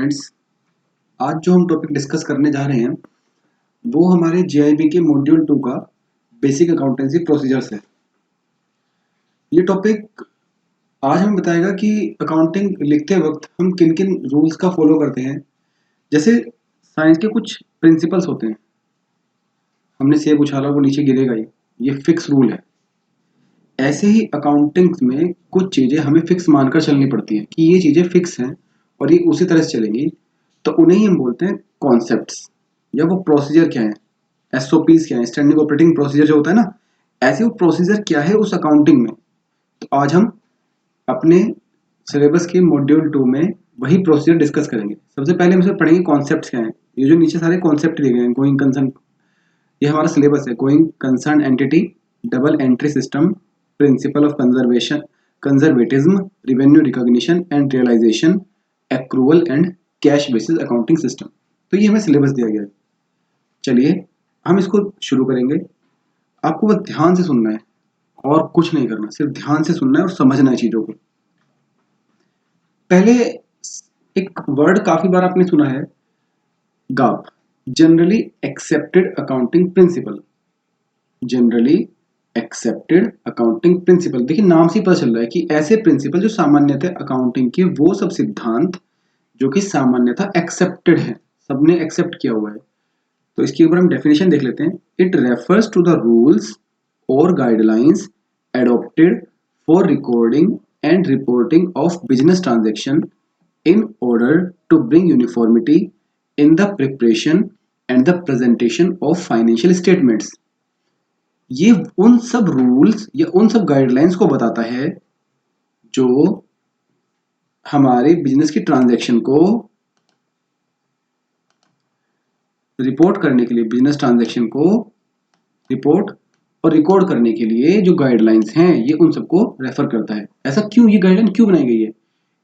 Friends, आज जो हम टॉपिक डिस्कस करने जा रहे हैं वो हमारे जीआईबी के मॉड्यूल 2 का बेसिक अकाउंटेंसी प्रोसीजर्स है। ये टॉपिक आज हमें बताएगा कि अकाउंटिंग लिखते वक्त हम किन किन रूल्स का फॉलो करते हैं। जैसे साइंस के कुछ प्रिंसिपल्स होते हैं, हमने सेब उछाला वो नीचे गिरेगा ही, ये फिक्स रूल है। ऐसे ही अकाउंटिंग में कुछ चीज़ें हमें फिक्स मानकर चलनी पड़ती हैं कि ये चीज़ें फिक्स हैं और ये उसी तरह से चलेंगी, तो उन्हें ही हम बोलते हैं कॉन्सेप्ट्स या वो प्रोसीजर क्या है, एसओपीज क्या है, स्टैंडिंग ऑपरेटिंग प्रोसीजर जो होता है ना, ऐसे वो प्रोसीजर क्या है उस अकाउंटिंग में। तो आज हम अपने सिलेबस के मॉड्यूल 2 में वही प्रोसीजर डिस्कस करेंगे। सबसे पहले हम इसे पढ़ेंगे कॉन्सेप्ट्स क्या हैं। ये जो नीचे सारे कॉन्सेप्ट दिए गए हैं, गोइंग कंसर्न, ये हमारा सिलेबस है। Going concern entity, double entry system, principle of conservation conservatism, revenue recognition and realisation, accrual and cash basis accounting system. तो ये हमें सिलेबस दिया गया है। चलिए हम इसको शुरू करेंगे। आपको बस ध्यान से सुनना है और कुछ नहीं करना, सिर्फ ध्यान से सुनना है और समझना है चीजों को। पहले एक वर्ड काफी बार आपने सुना है, gap, generally accepted accounting principle. Generally accepted accounting principle, देखिए नाम से पता चल रहा है कि ऐसे प्रिंसिपल जो सामान्यतः अकाउंटिंग के वो सब सिद्धांत जो कि सामान्यतः एक्सेप्टेड है, सबने एक्सेप्ट किया हुआ है। तो इसके ऊपर हम डेफिनेशन देख लेते हैं। It refers to the rules और guidelines adopted for recording and reporting of business transaction in order to bring uniformity in the preparation and the presentation of financial statements। ये उन सब रूल्स या उन सब गाइडलाइंस को बताता है जो हमारे बिजनेस की ट्रांजैक्शन को रिपोर्ट करने के लिए, बिजनेस ट्रांजैक्शन को रिपोर्ट और रिकॉर्ड करने के लिए जो गाइडलाइंस हैं, ये उन सबको रेफर करता है। ऐसा क्यों, ये गाइडलाइन क्यों बनाई गई है?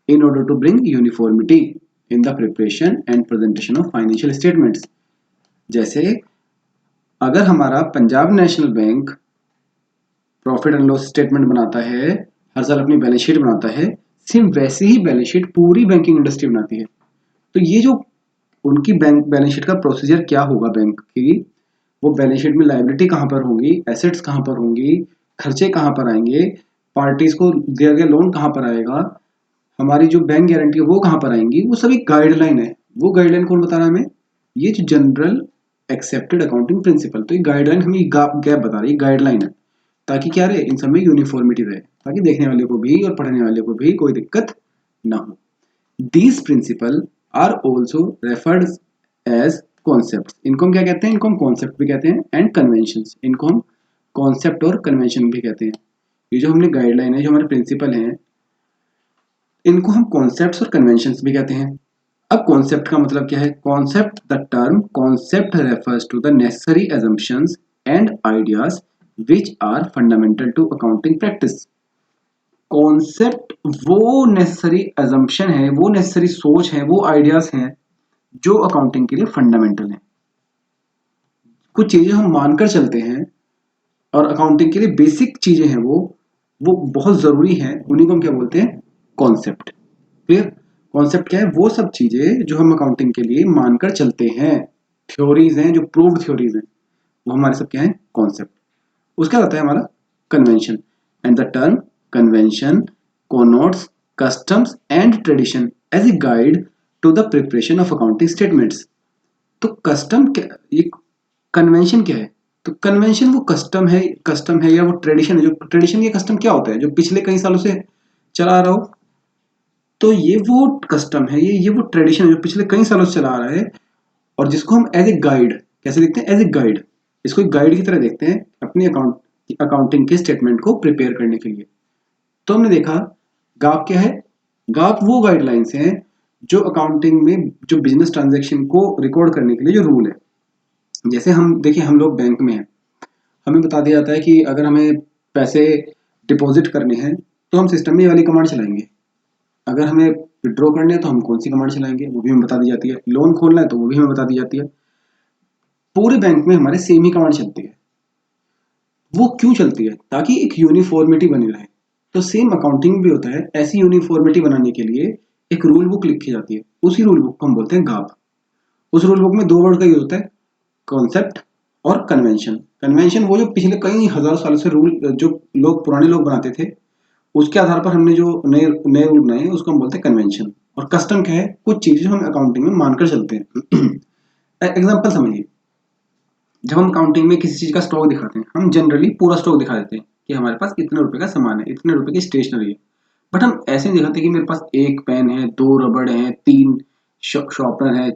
in order to bring uniformity in the preparation and presentation of financial statements। जैसे अगर हमारा Punjab national bank profit and loss statement बनाता है, हर साल अपनी बैलेंस शीट बनाता है, सेम वैसे ही बैलेंस शीट पूरी बैंकिंग इंडस्ट्री बनाती है। तो ये जो उनकी बैंक बैलेंस शीट का प्रोसीजर क्या होगा बैंक की, वो बैलेंस शीट में लायबिलिटी कहाँ पर होंगी, एसेट्स कहाँ पर होंगी, खर्चे कहाँ पर आएंगे, पार्टीज को दिया गया लोन कहाँ पर आएगा, हमारी जो बैंक गारंटी है वो कहाँ पर आएंगी, वो सभी गाइडलाइन है। वो गाइडलाइन कौन बता रहा है हमें? ये जो जनरल एक्सेप्टेड अकाउंटिंग प्रिंसिपल। तो ये गाइडलाइन हमें गैप बता रही है, गाइडलाइन है, ताकि क्या रहे, इन सब में यूनिफॉर्मिटी रहे, ताकि देखने वाले को भी और पढ़ने वाले को भी कोई दिक्कत ना हो। These principle are also referred as concept. इनको हम क्या कहते हैं? इनको हम कॉन्सेप्ट भी कहते हैं, एंड कन्वेंशन, इनको हम कॉन्सेप्ट और कन्वेंशन भी कहते हैं। ये जो हमने गाइडलाइन है, जो हमारे प्रिंसिपल हैं, इनको हम कॉन्सेप्ट्स और कन्वेंशंस भी कहते हैं। अब कॉन्सेप्ट का मतलब क्या है? Concept, the term concept refers to the necessary assumptions and ideas which are fundamental to accounting practice. Concept वो नेसेसरी assumption है, वो नेसेसरी सोच है, वो आइडियाज हैं जो अकाउंटिंग के लिए फंडामेंटल है। कुछ चीजें हम मानकर चलते हैं और अकाउंटिंग के लिए बेसिक चीजें हैं, वो बहुत जरूरी हैं, उन्हीं को हम क्या बोलते हैं? कॉन्सेप्ट। क्लियर? कॉन्सेप्ट क्या है? वो सब चीजें जो हम अकाउंटिंग के लिए मानकर चलते हैं, थ्योरीज हैं, जो प्रूव्ड थ्योरीज हैं, वो हमारे सब क्या है? कॉन्सेप्ट। उसका होता है हमारा convention, and the term convention connotes customs and tradition as a guide to the preparation of accounting statements। तो कस्टम क्या, ये कन्वेंशन क्या है? तो कन्वेंशन वो कस्टम है या वो ट्रेडिशन है। जो ट्रेडिशन या कस्टम क्या होता है? जो पिछले कई सालों से चला आ रहा हो। तो ये वो कस्टम है, ये वो ट्रेडिशन है जो पिछले कई सालों से चला आ रहा है, और जिसको हम एज ए गाइड कैसे देखते हैं? एज ए गाइड, इसको एक गाइड की तरह देखते हैं अपनी अकाउंटिंग के स्टेटमेंट को प्रिपेयर करने के लिए। तो हमने देखा गाप क्या है? गाप वो गाइडलाइंस हैं जो अकाउंटिंग में जो बिजनेस ट्रांजैक्शन को रिकॉर्ड करने के लिए जो रूल है। जैसे हम देखिए, हम लोग बैंक में हैं, हमें बता दिया जाता है कि अगर हमें पैसे डिपॉजिट करने हैं तो हम सिस्टम में ये वाली कमांड चलाएंगे। अगर हमें विड्रॉ करने हैं तो हम कौन सी कमांड चलाएंगे, वो भी हमें बता दी जाती है। लोन खोलना है तो वो भी हमें बता दी जाती है। पूरे बैंक में हमारे सेम ही कमांड चलती है। वो क्यों चलती है? ताकि एक यूनिफॉर्मिटी बनी रहे। तो सेम अकाउंटिंग भी होता है, ऐसी यूनिफॉर्मिटी बनाने के लिए एक रूल बुक लिखी जाती है, उसी रूल बुक को हम बोलते हैं गाप। उस रूल बुक में दो वर्ड का यूज होता है, कॉन्सेप्ट और कन्वेंशन। कन्वेंशन वो जो पिछले कई हजारों सालों से रूल जो लोग पुराने लोग बनाते थे, उसके आधार पर हमने जो नए नए रूल बनाए हैं उसको हम बोलते हैं कन्वेंशन। और कस्टम क्या है, कुछ चीजें जो हम अकाउंटिंग में मानकर चलते हैं। एग्जाम्पल समझिए, जब हम अकाउंटिंग में किसी चीज का स्टॉक दिखाते हैं, हम जनरली पूरा स्टॉक दिखा देते हैं कि हमारे पास इतने रुपए का सामान है, इतने रुपए की स्टेशनरी है। बट हम ऐसे नहीं दिखाते कि मेरे पास एक पेन है, दो रबड़ है, तीन शॉर्पनर है,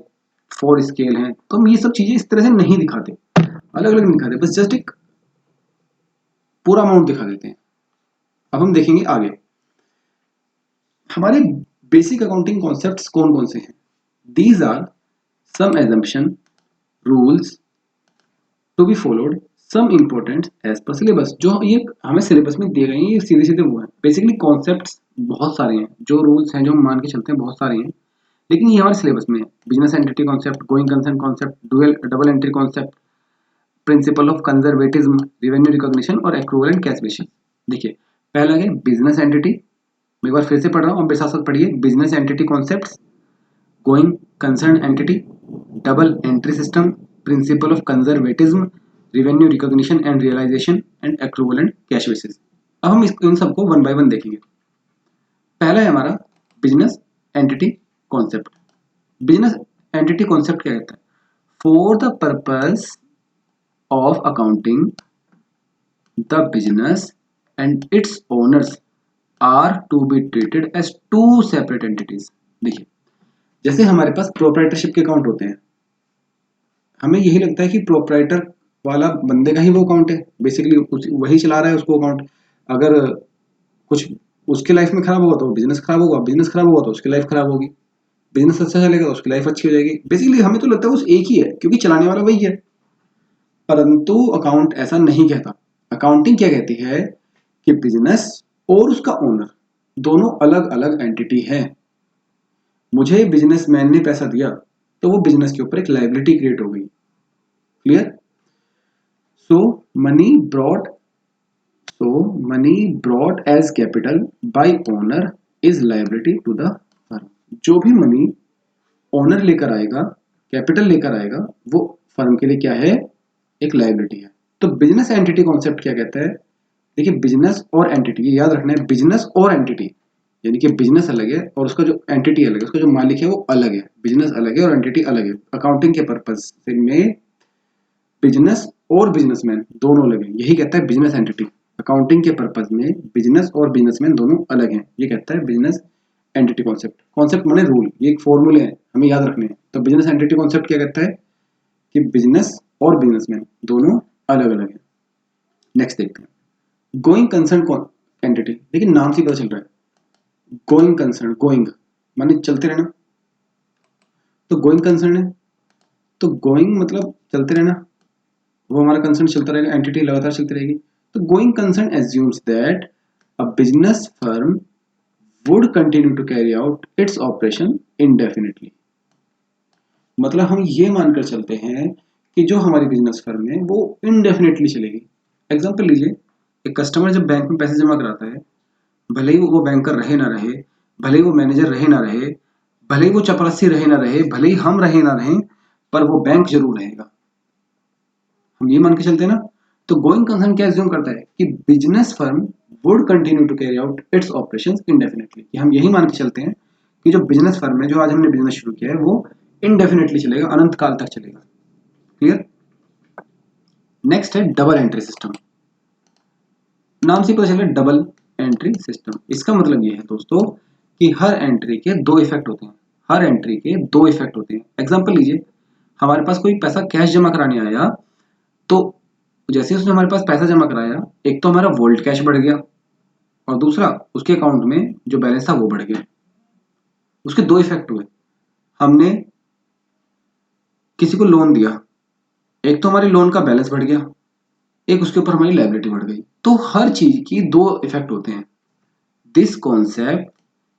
फोर स्केल है। तो हम ये सब चीजें इस तरह से नहीं दिखाते, अलग अलग नहीं दिखाते, बस जस्ट एक पूरा अमाउंट दिखा देते हैं। अब हम देखेंगे आगे हमारे बेसिक अकाउंटिंग कॉन्सेप्ट्स कौन कौन से हैं। These are some assumption, rules to be followed, some important as per syllabus. जो ये हमें सिलेबस में दिए गए हैं ये सीधे सीधे वो है। बेसिकली कॉन्सेप्ट्स बहुत सारे हैं, जो रूल्स हैं जो हम मान के चलते हैं बहुत सारे हैं, लेकिन ये हमारे सिलेबस में है। Business entity concept, going concern concept, dual double entry concept, principal of conservatism, revenue recognition और एक्रूवल एंड कैश बेसिस। देखिए पहला है बिजनेस एंटिटी, मैं एक बार फिर से पढ़ रहा हूँ, आप साथ साथ पढ़िए। Business entity concepts, going concern entity, double entry system, principle of conservatism, revenue recognition and realisation and accrual and cash basis. अब हम इन सबको वन बाय वन देखेंगे। पहला है हमारा business entity concept. Business entity concept क्या कहता है, for the purpose of accounting, the business and its owners are to be treated as two separate entities। देखिए जैसे हमारे पास प्रोप्राइटरशिप के अकाउंट होते हैं, हमें यही लगता है कि प्रोप्राइटर वाला बंदे का ही वो अकाउंट है, बेसिकली वही चला रहा है उसको अकाउंट। अगर कुछ उसके लाइफ में खराब होगा तो बिजनेस खराब होगा, बिजनेस खराब होगा तो उसकी लाइफ खराब होगी, बिजनेस अच्छा चलेगा तो उसकी लाइफ अच्छी हो जाएगी। बेसिकली हमें तो लगता है उस एक ही है क्योंकि चलाने वाला वही है, परंतु अकाउंट ऐसा नहीं कहता। अकाउंटिंग क्या कहती है कि बिजनेस और उसका ओनर दोनों अलग अलग एंटिटी है। मुझे बिजनेसमैन ने पैसा दिया तो वो बिजनेस के ऊपर एक लायबिलिटी क्रिएट हो गई। Clear? So money brought money brought as capital by owner is liability to the firm. जो भी मनी ओनर लेकर आएगा, कैपिटल लेकर आएगा, वो फर्म के लिए क्या है, एक लायबिलिटी है। तो बिजनेस एंटिटी कॉन्सेप्ट क्या कहता है, देखिए बिजनेस और एंटिटी, ये याद रखना है, बिजनेस और एंटिटी, यानी कि बिजनेस अलग है और उसका जो एंटिटी अलग है, उसका जो मालिक है वो अलग है। बिजनेस अलग है और एंटिटी अलग है। अकाउंटिंग के पर्पज में बिजनेस और बिजनेसमैन दोनों अलग हैं, यही कहता है बिजनेस एंटिटी। अकाउंटिंग के पर्पज में बिजनेस और बिजनेसमैन दोनों अलग हैं, ये कहता है बिजनेस एंटिटी कॉन्सेप्ट। कॉन्सेप्ट माने रूल, ये एक फॉर्मूले हैं, हमें याद रखने हैं। तो बिजनेस एंटिटी कॉन्सेप्ट क्या कहता है कि बिजनेस और बिजनेसमैन दोनों अलग अलग हैं। नेक्स्ट देखते हैं गोइंग कंसर्न एंटिटी। देखिए नाम से पता चल रहा है, गोइंग कंसर्न, गोइंग माने चलते रहना, तो गोइंग कंसर्न है, तो गोइंग मतलब चलते रहना, वो हमारा कंसर्न चलता रहेगा, एंटिटी लगातार चलती रहेगी। तो going concern assumes that a business firm would continue to carry out its operation indefinitely. मतलब हम ये मानकर चलते हैं कि जो हमारी बिजनेस फर्म है वो इनडेफिनेटली चलेगी। एग्जांपल लीजिए, एक कस्टमर जब बैंक में पैसे जमा कराता है, भले ही वो बैंकर रहे ना रहे, भले ही वो मैनेजर रहे ना रहे, भले ही वो चपरासी रहे ना रहे, भले ही हम रहे ना रहें, पर वो बैंक जरूर रहेगा। हम ये मान के चलते हैं ना। तो गोइंग कंसर्न क्या एज्यूम करता है कि business firm would continue to carry out its operations indefinitely, कि हम यही मान के चलते हैं कि जो बिजनेस फर्म है, जो आज हमने बिजनेस शुरू किया है, वो इंडेफिनेटली चलेगा, अनंत काल तक चलेगा। क्लियर? नेक्स्ट है डबल एंट्री सिस्टम। नाम से पता चल रहा है डबल एंट्री सिस्टम। इसका मतलब ये है दोस्तों कि हर एंट्री के दो इफेक्ट होते हैं, हर एंट्री के दो इफेक्ट होते हैं। एग्जांपल लीजिए, हमारे पास कोई पैसा कैश जमा कराने आया, तो जैसे उसने हमारे पास पैसा जमा कराया, एक तो हमारा वोल्ट कैश बढ़ गया और दूसरा उसके अकाउंट में जो बैलेंस था वो बढ़ गया। उसके दो इफेक्ट हुए। हमने किसी को लोन दिया, एक तो हमारी लोन का बैलेंस बढ़ गया, एक उसके ऊपर हमारी लायबिलिटी बढ़ गई। तो हर चीज की दो इफेक्ट होते हैं। This concept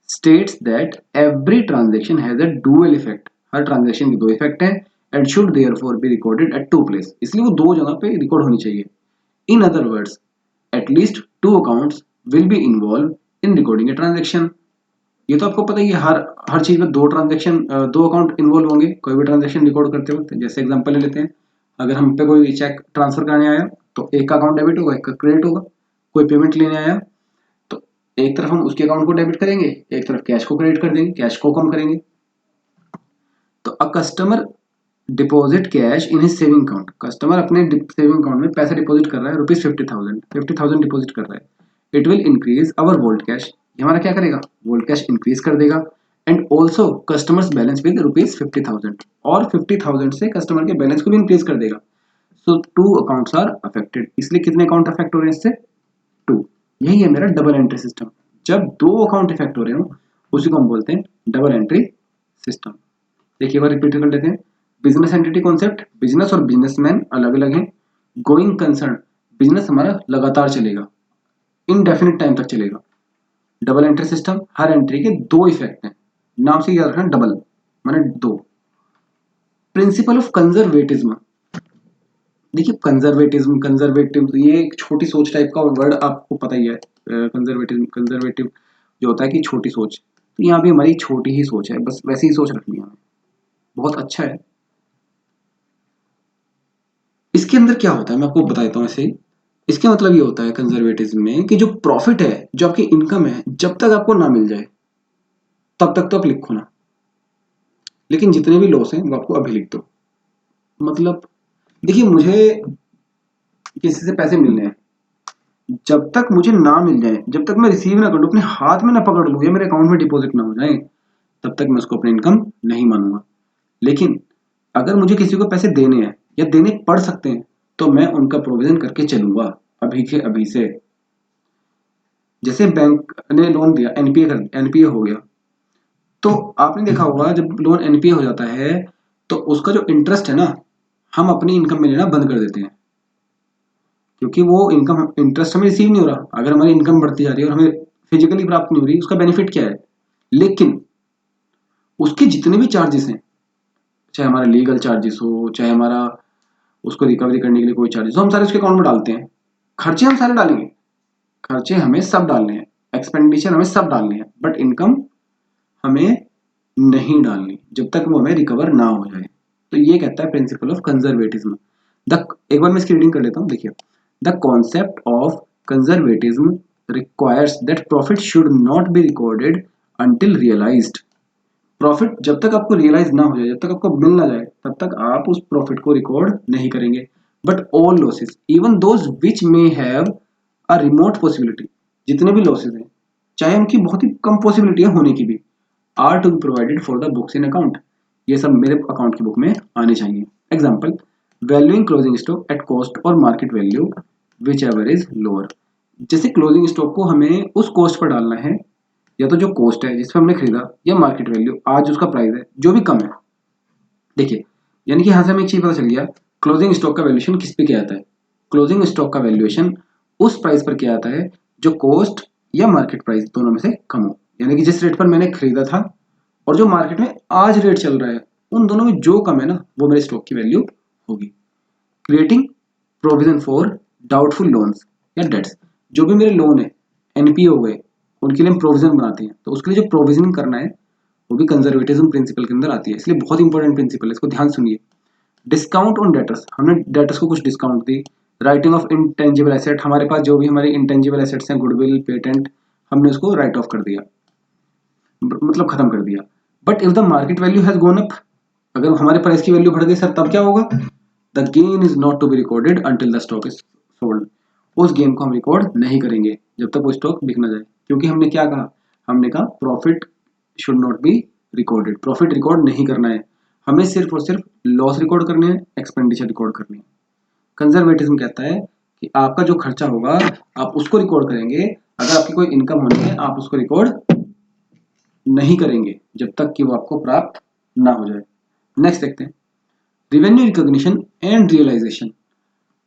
states that every transaction has a dual effect। Her transaction के दो इफेक्ट हैं and should therefore be recorded at two places। इसलिए वो दो जगह पे रिकॉर्ड होनी चाहिए। In other words, at least two accounts will be involved in recording a transaction। ये तो आपको पता ही है, हर चीज में दो ट्रांजेक्शन, दो अकाउंट इन्वॉल्व होंगे कोई भी ट्रांजेक्शन रिकॉर्ड करते वक्त। जैसे एग्जांपल ले लेते हैं, अगर हम पे कोई चेक ट्रांसफर करने आया तो एक का अकाउंट डेबिट होगा, एक का क्रेडिट होगा। कोई पेमेंट लेने आया तो एक तरफ हम उसके अकाउंट को डेबिट करेंगे, एक तरफ कैश को क्रेडिट कर देंगे, कैश को कम करेंगे। तो a customer deposit cash in his saving account, customer अपने सेविंग अकाउंट में पैसा डिपॉजिट कर रहा है, ₹50,000 डिपॉजिट कर रहा है। It will increase our volt cash, ये हमारा क्या करेगा, वोल्ट कैश इंक्रीज कर देगा। And also customers balance with ₹50,000, और 50,000 से कस्टमर के बैलेंस को भी इंक्रीज कर देगा। सो टू अकाउंट्स आर अफेक्टेड, इसलिए कितने अकाउंट अफेक्ट हो रहे हैं इससे, टू। यही है मेरा डबल एंट्री सिस्टम। जब दो अकाउंट इफेक्ट हो रहे हो उसी को हम बोलते हैं डबल एंट्री सिस्टम। देखिए बार रिपीट कर लेते हैं। बिजनेस एंटिटी कॉन्सेप्ट, बिजनेस और बिजनेसमैन अलग अलग हैं। गोइंग कंसर्न, बिजनेस हमारा लगातार चलेगा, इनडेफिनिट टाइम तक चलेगा। डबल एंट्री सिस्टम, हर एंट्री के दो इफेक्ट हैं, नाम से याद रखना, डबल माने दो। प्रिंसिपल ऑफ कंजर्वेटिज्म, देखिए कंजर्वेटिज्म, कंजर्वेटिव ये एक छोटी सोच टाइप का वर्ड आपको पता ही है। कंजर्वेटिज्म, कंजर्वेटिव जो होता है कि छोटी सोच, तो यहाँ भी हमारी छोटी ही सोच है, बस वैसी ही सोच रखनी है हमें। बहुत अच्छा है। इसके अंदर क्या होता है मैं आपको बता देता हूँ ऐसे ही। इसका मतलब ये होता है कंजर्वेटिज्म में कि जो प्रॉफिट है, जो आपकी इनकम है, जब तक आपको ना मिल जाए तब तक तो आप लिखो ना, लेकिन जितने भी लॉस हैं वो आपको अभी लिख दो। मतलब देखिए, मुझे किसी से पैसे मिलने हैं, जब तक मुझे ना मिल जाए, जब तक मैं रिसीव ना कर लूँ, अपने हाथ में ना पकड़ लूँ या मेरे अकाउंट में डिपॉजिट ना हो जाए, तब तक मैं उसको अपनी इनकम नहीं मानूंगा। लेकिन अगर मुझे किसी को पैसे देने हैं या देने पड़ सकते हैं, तो मैं उनका प्रोविजन करके चलूंगा अभी के अभी से। जैसे बैंक ने लोन दिया, एनपीए हो गया, तो आपने देखा होगा जब लोन एनपीए हो जाता है तो उसका जो इंटरेस्ट है ना, हम अपनी इनकम में लेना बंद कर देते हैं, क्योंकि वो इनकम इंटरेस्ट हमें रिसीव नहीं हो रहा। अगर हमारी इनकम बढ़ती जा रही है और हमें फिजिकली प्राप्त नहीं हो रही, उसका बेनिफिट क्या है। लेकिन उसके जितने भी चार्जेस हैं, चाहे हमारा लीगल चार्जेस हो, चाहे हमारा उसको रिकवरी करने के लिए कोई चार्जेस हो, हम सारे उसके अकाउंट में डालते हैं। खर्चे हम सारे डालेंगे, खर्चे हमें सब डालने हैं, एक्सपेंडिचर हमें सब डालने हैं, बट इनकम हमें नहीं डालनी जब तक वो हमें रिकवर ना हो जाए। तो ये कहता है प्रिंसिपल ऑफ कंजर्वेटिज्म। द एक बार मैं इसकी रीडिंग कर लेता हूँ, देखिए। The concept of conservatism requires that profit should not be recorded until realised. Profit जब तक आपको रियलाइज ना हो जाए, जब तक आपको मिल ना जाए, तब तक आप उस प्रॉफिट को रिकॉर्ड नहीं करेंगे। But all losses even those which may have a remote possibility, जितने भी लॉसेस हैं, चाहे उनकी बहुत ही कम पॉसिबिलिटी है होने की भी, are to be provided for the books in account, ये सब मेरे अकाउंट की बुक में आने चाहिए। Example, valuing closing stock at cost और market value whichever is lower. जैसे क्लोजिंग स्टॉक को हमें उस कॉस्ट पर डालना है, या तो जो कॉस्ट है जिस पर हमने खरीदा, या मार्केट वैल्यू आज उसका प्राइस है जो भी कम है। देखिए, यानी कि यहाँ से हमें एक चीज पता चल गया, क्लोजिंग स्टॉक का वैल्यूएशन किस पे किया जाता है। क्लोजिंग स्टॉक का वैल्यूएशन उस प्राइस पर किया जाता है जो कॉस्ट या मार्केट प्राइस दोनों में से कम हो। यानी कि जिस रेट पर मैंने खरीदा था और जो मार्केट में आज रेट चल रहा है, उन दोनों में जो कम है ना, वो मेरे स्टॉक की वैल्यू होगी। Creating provision for doubtful loans या डेट्स, जो भी मेरे लोन है, एनपीए हो गए, उनके लिए हम प्रोविजन बनाते हैं, तो उसके लिए जो प्रोविजन करना है वो भी कंजर्वेटिज्म प्रिंसिपल के अंदर आती है, इसलिए बहुत इंपॉर्टेंट प्रिंसिपल है, इसको ध्यान सुनिए। डिस्काउंट ऑन डेटर्स, हमने डेटर्स को कुछ discount the. Writing of intangible asset, हमारे पास जो भी हमारे इंटेंजिबल एसेट्स हैं, गुडविल, पेटेंट, हमने उसको राइट ऑफ कर दिया, मतलब खत्म कर दिया। But if the market value has gone up, अगर हमारे प्राइस की वैल्यू बढ़ गई सर, तब क्या होगा, the gain is not to be recorded until the stock is sold. उस गेन को हम रिकॉर्ड नहीं करेंगे जब तक वो स्टॉक बिक ना जाए, क्योंकि हमने क्या कहा, हमने कहा profit should not be recorded, profit record नहीं करना है, हमें सिर्फ और सिर्फ लॉस रिकॉर्ड करने हैं, एक्सपेंडिचर रिकॉर्ड करनी है। कंजर्वेटिज्म कहता है कि आपका जो खर्चा होगा आप उसको रिकॉर्ड करेंगे, अगर आपकी कोई इनकम होनी है आप उसको रिकॉर्ड नहीं करेंगे जब तक कि वो आपको प्राप्त ना हो जाए। नेक्स्ट देखते हैं, रिवेन्यू रिकॉग्निशन एंड रियलाइजेशन।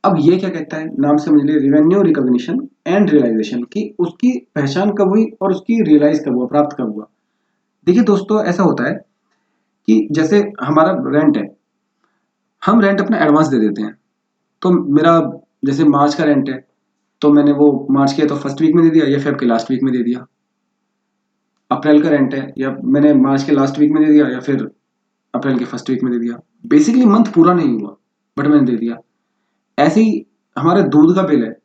अब ये क्या कहता है, नाम समझ लिए, रिवेन्यू रिकॉग्निशन एंड रियलाइजेशन, की उसकी पहचान कब हुई और उसकी रियलाइज कब हुआ, प्राप्त कब हुआ। देखिए दोस्तों, ऐसा होता है कि जैसे हमारा रेंट है, हम रेंट अपना एडवांस दे देते हैं। तो मेरा जैसे मार्च का रेंट है, तो मैंने वो मार्च के तो फर्स्ट वीक में दे दिया या फेब के लास्ट वीक में दे दिया। अप्रैल का रेंट है, या मैंने मार्च के लास्ट वीक में दे दिया या फिर अप्रैल के फर्स्ट वीक में दे दिया, बेसिकली मंथ पूरा नहीं हुआ बट मैंने दे दिया। ऐसे ही हमारा दूध का बिल है,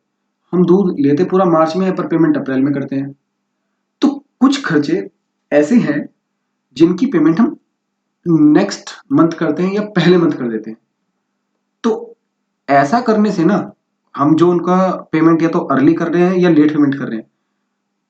हम दूध लेते पूरा मार्च में है पर पेमेंट अप्रैल में करते हैं। तो कुछ खर्चे ऐसे हैं जिनकी पेमेंट हम नेक्स्ट मंथ करते हैं या पहले मंथ कर देते हैं। तो ऐसा करने से ना, हम जो उनका पेमेंट या तो अर्ली कर रहे हैं या लेट पेमेंट कर रहे हैं,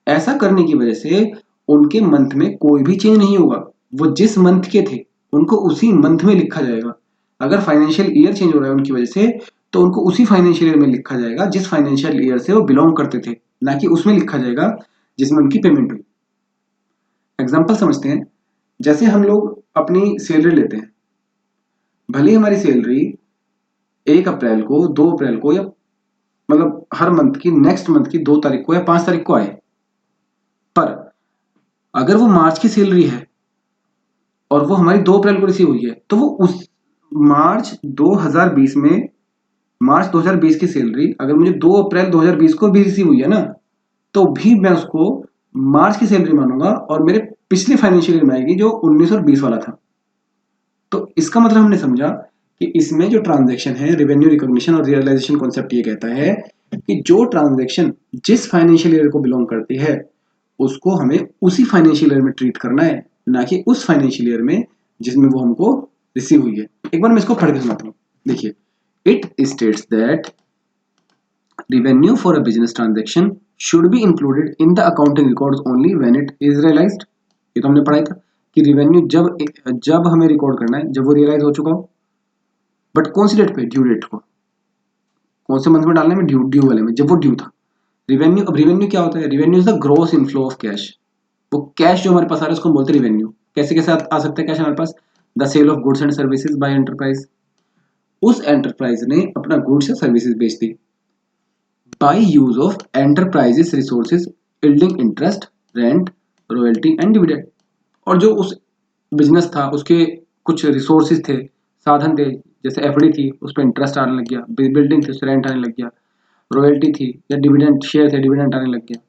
ऐसा करने की वजह से उनके मंथ में कोई भी चेंज नहीं होगा। वो जिस मंथ के थे उनको उसी मंथ में लिखा जाएगा। अगर फाइनेंशियल ईयर चेंज हो रहा है उनकी वजह से, तो उनको उसी फाइनेंशियल ईयर में लिखा जाएगा जिस फाइनेंशियल ईयर से वो बिलोंग करते थे, ना कि उसमें लिखा जाएगा जिसमें उनकी पेमेंट हुई। एग्जाम्पल समझते हैं। जैसे हम लोग अपनी सैलरी लेते हैं, भले ही हमारी सैलरी 1 अप्रैल को, 2 अप्रैल को, या मतलब हर मंथ की नेक्स्ट मंथ की 2 तारीख को या 5 तारीख को आए, पर अगर वो मार्च की सैलरी है और वो हमारी 2 अप्रैल को रिसीव हुई है, तो वो उस मार्च 2020 में, मार्च 2020 की सैलरी अगर मुझे 2 अप्रैल 2020 को भी रिसीव हुई है ना, तो भी मैं उसको मार्च की सैलरी मानूंगा और मेरे पिछले फाइनेंशियल ईयर में आएगी जो 19 और 20 वाला था। तो इसका मतलब हमने समझा कि इसमें जो ट्रांजैक्शन है, रेवेन्यू रिकॉग्निशन और रियलाइजेशन कॉन्सेप्ट ये कहता है कि जो ट्रांजैक्शन जिस फाइनेंशियल ईयर को बिलोंग करती है उसको हमें उसी फाइनेंशियल ईयर में ट्रीट करना है, ना कि उस फाइनेंशियल ईयर में जिसमें वो हमको रिसीव हुई है। एक बार मैं इसको पढ़ के सुनाता हूँ। देखिए, it states that revenue for a business transaction should be included in the accounting records only when it is realized। ये तो हमने पढ़ा ही था कि रिवेन्यू जब जब हमें रिकॉर्ड करना है जब वो रियलाइज हो चुका हो। बट कौन सी डेट पे? ड्यू डेट को। कौन से मंथ में डालने में? ड्यू ड्यू वाले में, जब वो ड्यू था। रिवेन्यू, अब रिवेन्यू क्या होता है? Revenue is the gross inflow of cash. वो कैश जो हमारे पास आ रहा है उसको हम बोलते हैं रिवेन्यू। कैसे कैसे आ सकता है कैश हमारे पास? The sale of goods and services by enterprise. उस एंटरप्राइज ने अपना गुड्स या सर्विसेज बेच दी by use of enterprises resources yielding interest, rent, royalty and dividend। और जो उस बिजनेस था उसके कुछ रिसोर्सेज थे, साधन थे, जैसे एफडी थी उस पर इंटरेस्ट आने लग गया, बिल्डिंग थी उस पर रेंट आने लग गया, रॉयल्टी थी या डिविडेंड शेयर थे, डिविडेंड आने लग गया,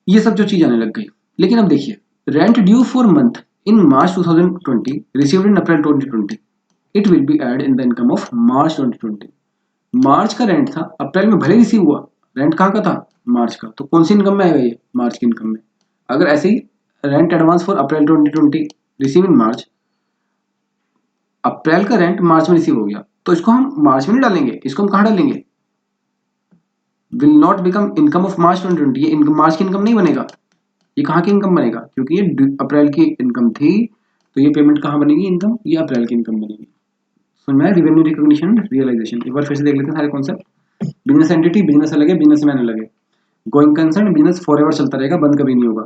ये सब जो चीज आने लग गई। लेकिन अब देखिए, rent due for month in March 2020 received in April 2020, it will be add in the income of March 2020। March का रेंट था, अप्रैल में भले रिसीव हुआ, रेंट कहाँ का था? मार्च का। तो कौन सी इनकम में आएगा ये? मार्च की इनकम में। अगर ऐसे ही rent advance for April 2020 receive in March, अप्रैल का रेंट मार्च में रिसीव हो गया, तो इसको हम मार्च में नहीं डालेंगे, इसको हम कहाँ डालेंगे? Will not become income of March 2020। ये मार्च की इनकम नहीं बनेगा। ये कहाँ की इनकम बनेगा? क्योंकि ये अप्रैल की इनकम थी, तो ये पेमेंट कहाँ बनेगी? इनकम, ये अप्रैल की इनकम बनेगी। समझ में आया? Revenue recognition, realisation. एक बार फिर से देख लेते हैं सारे कॉन्सेप्ट। बिजनेस एंटिटी, बिजनेस अलग है, बिजनेसमैन अलग है। Going concern, business for ever चलता रहेगा, बंद कभी नहीं होगा।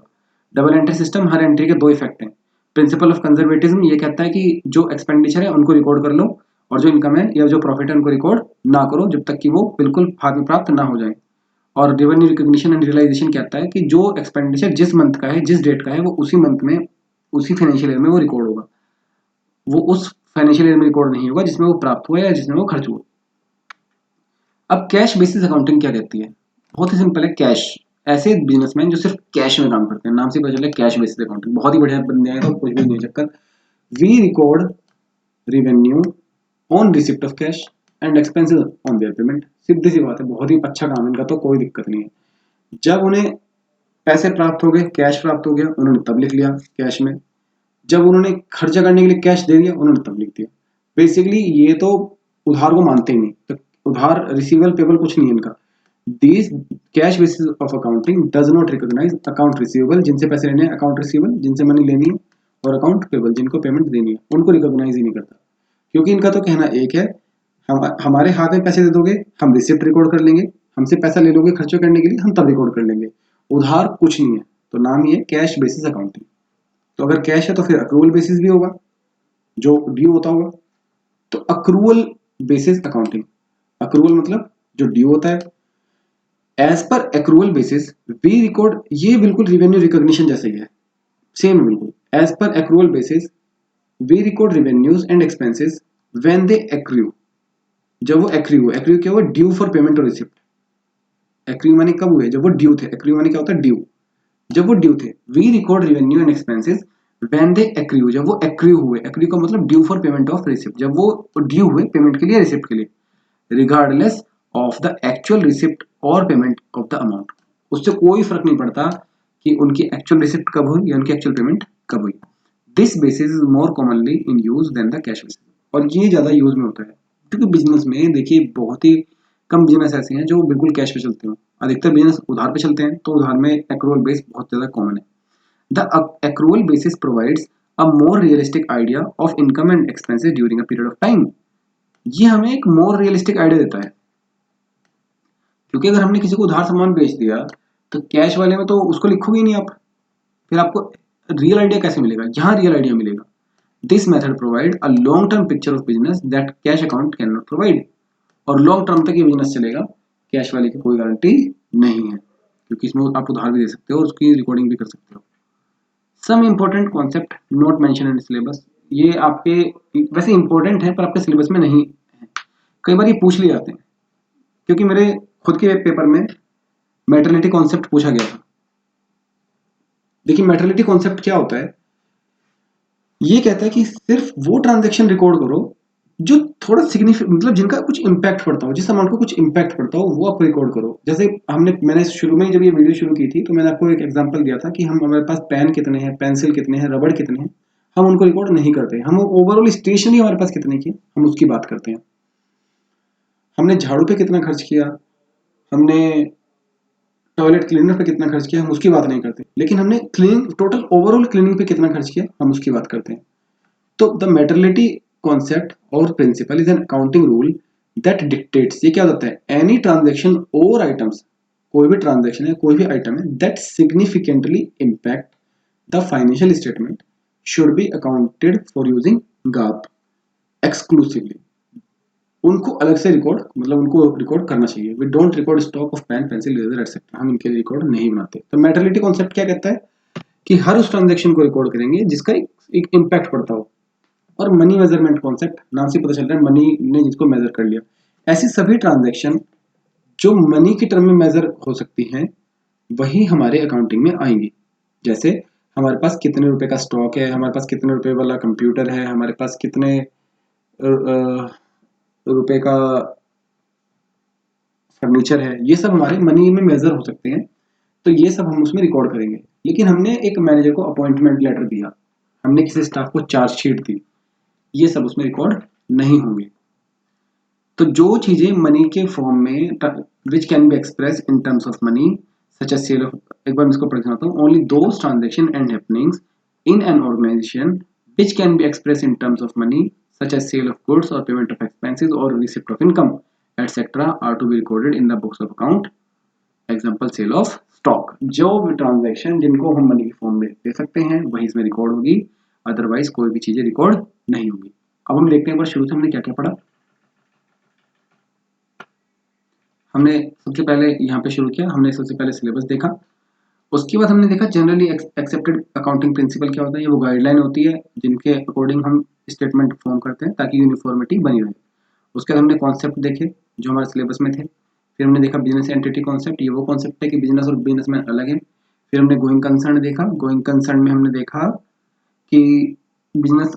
डबल एंट्री सिस्टम, हर एंट्री के 2 इफेक्ट हैं। प्रिंसिपल ऑफ कंजर्वेटिज्म ये कहता है कि जो एक्सपेंडिचर है उनको रिकॉर्ड कर लो, और जो इनकम है या जो प्रॉफिट है उनको रिकॉर्ड ना करो जब तक कि वो बिल्कुल हाथ में प्राप्त ना हो जाए। और रेवेन्यू रिकॉग्निशन एंड रियलाइजेशन कहता है कि जो एक्सपेंडिचर जिस मंथ का है, जिस डेट का है, वो उसी मंथ में, उसी फाइनेंशियल ईयर में वो रिकॉर्ड होगा। वो उस फाइनेंशियल ईयर में रिकॉर्ड नहीं होगा जिसमें वो प्राप्त हुआ या जिसमें वो खर्च हुआ। अब कैश बेसिस अकाउंटिंग क्या कहती है? बहुत ही सिंपल है। कैश, ऐसे बिजनेसमैन जो सिर्फ कैश में काम करते हैं, नाम से पता चले कैश बेसिस अकाउंटिंग, बहुत ही बढ़िया बंदे हैं तो कुछ भी नहीं चक्कर। We record revenue on receipt of cash and expenses on their payment. सीधी सी बात है, बहुत ही अच्छा काम है इनका, तो कोई दिक्कत नहीं है। जब उन्हें पैसे प्राप्त हो गए, कैश प्राप्त हो गया, उन्होंने तब लिख लिया कैश में। जब उन्होंने खर्चा करने के लिए कैश दे दिया, उन्होंने तब लिख दिया। बेसिकली ये तो उधार को मानते ही नहीं, तो उधार, रिसीवेबल, पेबल कुछ नहीं है इनका। This cash basis of accounting does not recognise account receivable, जिनसे पैसे लेने हैं, अकाउंट रिसीवेबल जिनसे मनी लेनी है, और अकाउंट पेबल जिनको पेमेंट देनी है, उनको रिकॉग्नाइज ही नहीं करता। क्योंकि इनका तो कहना एक है, हमारे हाथ में पैसे दे दोगे, हम रिसिप्ट रिकॉर्ड कर लेंगे, हमसे पैसा ले लोगे खर्चे करने के लिए, हम तब रिकॉर्ड कर लेंगे। उधार कुछ नहीं है, तो नाम ही है कैश बेसिस अकाउंटिंग। तो अगर कैश है तो फिर अक्रूवल बेसिस भी होगा, जो ड्यू होता होगा। तो अक्रूवल बेसिस अकाउंटिंग, अक्रूवल मतलब जो ड्यू होता है। As per accrual basis we record, ये बिल्कुल रिवेन्यू रिकॉग्निशन जैसे ही है, सेम है बिल्कुल। As per accrual basis we record revenues and expenses when they accrue. जब वो एक्रू, एक्रू क्या हुआ? ड्यू फॉर पेमेंट और रिसिप्ट। एक्रू माने कब हुए? जब वो ड्यू थे। एक्रू माने क्या होता है? ड्यू। जब वो ड्यू थे। We record revenue and expenses when they accrue, जब वो एक्रू हुए, एक्रू का मतलब due for payment of receipt, जब वो ड्यू हुए पेमेंट के लिए, रिसिप्ट के लिए, regardless of the actual receipt और पेमेंट ऑफ द अमाउंट। उससे कोई फर्क नहीं पड़ता कि उनकी एक्चुअल रिसिप्ट कब हुई या उनकी एक्चुअल पेमेंट कब हुई। This basis is more commonly in use than the cash basis, और ये ज्यादा यूज में होता है क्योंकि बिजनेस में देखिए बहुत ही कम बिजनेस ऐसे हैं जो बिल्कुल कैश पे चलते हो, अधिकतर बिजनेस उधार पे चलते हैं, तो उधार में एक्रूअल बेस बहुत ज्यादा कॉमन है। The accrual basis provides a more realistic idea of income and expenses during a period of time। ये हमें एक मोर रियलिस्टिक आइडिया देता है, क्योंकि अगर हमने किसी को उधार सामान बेच दिया तो कैश वाले में तो उसको लिखोगे ही नहीं आप, फिर आपको रियल आइडिया कैसे मिलेगा? यहाँ रियल आइडिया मिलेगा। This method provide a long term picture of business that cash account can not provide, और लॉन्ग टर्म तक ये बिजनेस चलेगा, कैश वाले की कोई गारंटी नहीं है, क्योंकि इसमें आप उधार भी दे सकते हो और उसकी रिकॉर्डिंग भी कर सकते हो। Some important concept not mention in syllabus, ये आपके वैसे इंपॉर्टेंट है पर आपके सिलेबस में नहीं है, कई बार ये पूछ लिए जाते हैं, क्योंकि मेरे खुद के पेपर में मैटरनिटी कॉन्सेप्ट पूछा गया था। देखिए मैटरनिटी कॉन्सेप्ट क्या होता है, ये कहता है कि सिर्फ वो ट्रांजेक्शन रिकॉर्ड करो जो थोड़ा सिग्निफिकेंट, मतलब जिनका कुछ इंपैक्ट पड़ता हो, जिस अमाउंट को कुछ इंपैक्ट पड़ता हो वो आप रिकॉर्ड करो। जैसे मैंने शुरू में जब ये वीडियो शुरू की थी तो मैंने आपको एक एग्जांपल दिया था कि हमारे पास पेन कितने हैं, पेंसिल कितने हैं, रबड़ कितने हैं, हम उनको रिकॉर्ड नहीं करते। हम ओवरऑल स्टेशनरी हमारे पास कितने की हम उसकी बात करते हैं। हमने झाड़ू पे कितना खर्च किया, हमने टॉयलेट क्लीनर पे कितना खर्च किया, हम उसकी बात नहीं करते, लेकिन हमने क्लीनिंग टोटल ओवरऑल क्लीनिंग पे कितना खर्च किया हम उसकी बात करते हैं। तो द मेटरलिटी कॉन्सेप्ट और principle is an accounting rule that dictates, ये क्या होता है, एनी ट्रांजेक्शन और आइटम्स, कोई भी ट्रांजेक्शन है, कोई भी आइटम है that significantly impact the financial statement should be accounted for using GAAP exclusively. उनको अलग से रिकॉर्ड, मतलब उनको रिकॉर्ड करना चाहिए। We don't record stock of pen, pencil, eraser etcetera, हम इनके लिए रिकॉर्ड नहीं बनाते। तो मेटरलिटी कॉन्सेप्ट क्या कहता है कि हर उस ट्रांजेक्शन को रिकॉर्ड करेंगे जिसका एक इम्पैक्ट पड़ता हो। और मनी मेजरमेंट कॉन्सेप्ट, नाम से पता चल रहा है मनी ने जिसको मेजर कर लिया, ऐसी सभी ट्रांजैक्शन जो मनी की टर्म में मेजर हो सकती हैं वही हमारे अकाउंटिंग में आएंगी। जैसे हमारे पास कितने रुपए का स्टॉक है, हमारे पास कितने रुपए वाला कंप्यूटर है, हमारे पास कितने रुपए का फर्नीचर है, ये सब हमारे मनी में मेजर हो सकते हैं, तो ये सब हम उसमें रिकॉर्ड करेंगे। लेकिन हमने एक मैनेजर को अपॉइंटमेंट लेटर दिया, हमने किसी स्टाफ को चार्जशीट दी, ये सब उसमें रिकॉर्ड नहीं होंगे। तो जो चीजें मनी के फॉर्म में which can be express in terms of money such as sale of, एक बार इसको पढ़ सुनाता हूँ, only those transaction and happenings in an organisation which can be express in terms of money such as sale of goods और payment of expenses और receipt of income etcetera are to be recorded in the books of account. Example sale of stock, जो भी transaction जिनको हम money के form में दे सकते हैं वही इसमें रिकॉर्ड होगी, अदरवाइज कोई भी चीजें रिकॉर्ड नहीं होगी। अब हम देखते हैं एक बार शुरू से हमने क्या क्या पढ़ा। हमने सबसे पहले यहाँ पे शुरू किया, हमने सबसे पहले सिलेबस देखा, उसके बाद हमने देखा जनरली एक्सेप्टेड अकाउंटिंग प्रिंसिपल क्या होता है, ये वो गाइडलाइन होती है जिनके अकॉर्डिंग हम स्टेटमेंट फॉर्म करते हैं ताकि यूनिफॉर्मिटी बनी रहे। उसके बाद हमने कॉन्सेप्ट देखे जो हमारे सिलेबस में थे, फिर हमने देखा बिजनेस एंटिटी कॉन्सेप्ट, ये वो कॉन्सेप्ट है कि बिजनेस और बिजनेसमैन अलग है। फिर हमने गोइंग कंसर्न देखा, गोइंग कंसर्न में हमने देखा कि business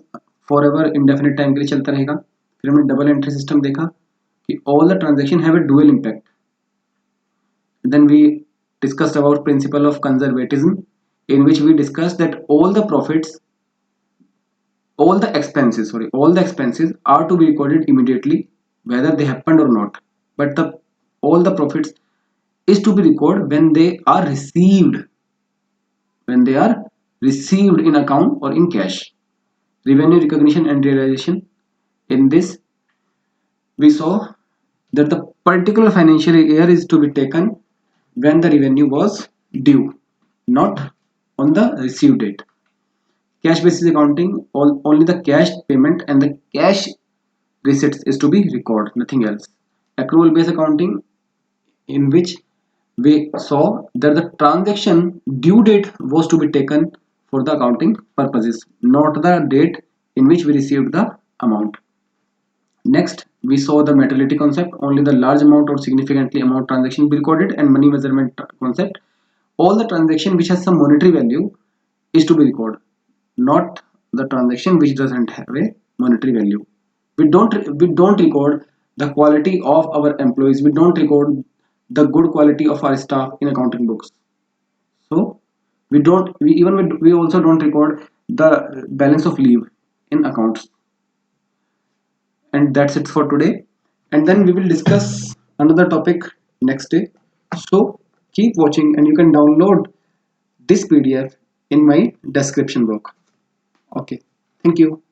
for ever indefinite time के लिए चलता रहेगा। फिर हमने डबल एंट्री सिस्टम देखा कि all the transaction have A dual impact. Then we discussed about principle of conservatism, in which we discussed that all the expenses are to be recorded immediately, whether they happened or not. But all the profits is to be recorded when they are received in account or in cash. Revenue recognition and realization. In this, we saw that the particular financial year is to be taken when the revenue was due, not on the receive date. Cash basis accounting, only the cash payment and the cash receipts is to be recorded, nothing else. Accrual based accounting, in which we saw that the transaction due date was to be taken for the accounting purposes, not the date in which we received the amount. Next, we saw the materiality concept, only the large amount or significantly amount transaction be recorded, and money measurement concept, all the transaction which has some monetary value is to be recorded, not the transaction which doesn't have a monetary value. We don't record the quality of our employees, we don't record the good quality of our staff in accounting books. So we also don't record the balance of leave in accounts. And that's it for today, and then we will discuss another topic next day. So keep watching, and you can download this PDF in my description box. Okay, thank you.